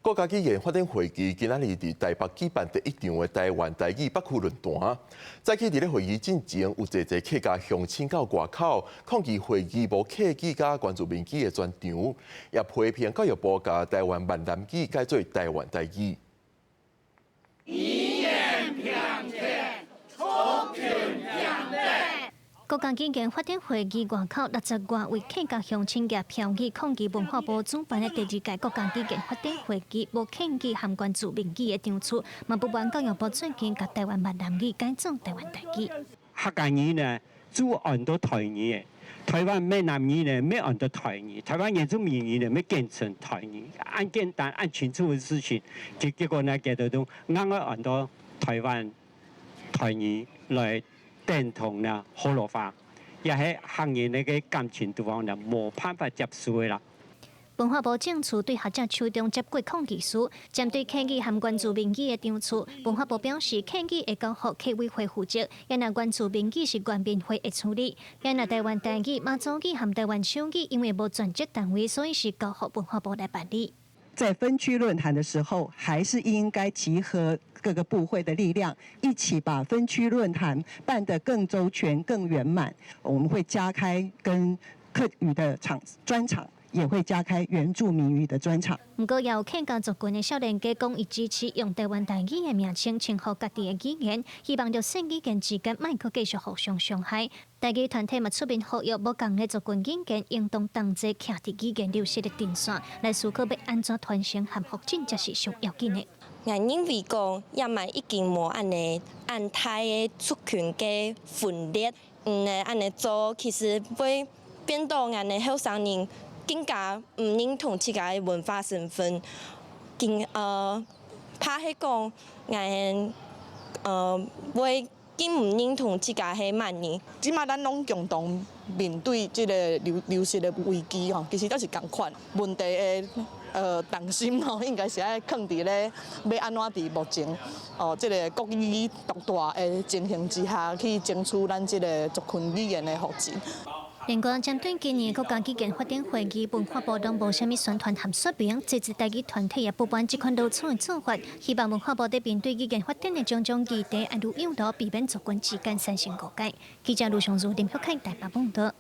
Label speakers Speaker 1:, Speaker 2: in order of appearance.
Speaker 1: 国家语言发展会议今仔日伫台北举办第一场的台湾台语北区论坛。早起伫咧会议进前，有侪客家乡亲到外口抗议会议无客语甲原住民语的专场，也批评教育部甲台湾闽南语改做台湾台语。
Speaker 2: 国家语言发展会议外口60多位客家乡亲夹票语抗议文化部主办的第二届国家语言发展会议无客语含原住民语的场次，嘛不满教育部最近甲台湾闽南语改做台湾台语。
Speaker 3: 客家语呢，主按到台语，台湾闽南语呢没按到台语，台湾原住民语呢没变成台语，按简单按清楚的事情，结果呢，觉得都硬要按到台湾台语来。认同呢，好落法，也係行业那个感情地方呢，冇办法接受的啦。
Speaker 2: 文化部政处对学者手中接过抗议书，针对客语含原住民语的场次，文化部表示客语会交予客委会负责，也那原住民语是原民会会处理，也那台湾台语、马祖语含台湾手语，因为无专职单位，所以是交予文化部来办理。
Speaker 4: 在分区论坛的时候，还是应该集合各个部会的力量，一起把分区论坛办得更周全、更圆满。我们会加开跟客语的专场，也会加开原住民语的专场。
Speaker 2: 不过，也有客家族群的少年家讲，伊支持用台湾台语的名称称呼家己的语言，希望着新语言之间莫阁继续互相伤害。台语团体嘛出面呼吁，无共的族群语言应当同齐徛伫语言流失的阵线，来思考要安怎传承和发展才是上要紧的。
Speaker 5: 我认为讲，也嘛已经无安尼安泰的族群嘅分裂，安尼做其实会变到安尼后生人更加唔认同自家的文化身份，怕迄讲会更唔认同自家係闽人。
Speaker 6: 即马咱拢共同面对即个流失的危机吼，其实都是共款问题的重心吼，应该是爱放伫咧要安怎伫目前即个国语独大的情形之下，去争取咱即个族群语言的发展。
Speaker 2: 另外，针对今年国家语言发展会议，文化部拢无虾米宣传和说明，支持台语团体也不满这款露出的做法，希望文化部在面对语言发展的种种议题，按如诱导，避免族群之间产生误解。记者卢尚如、林秀凯台北报道。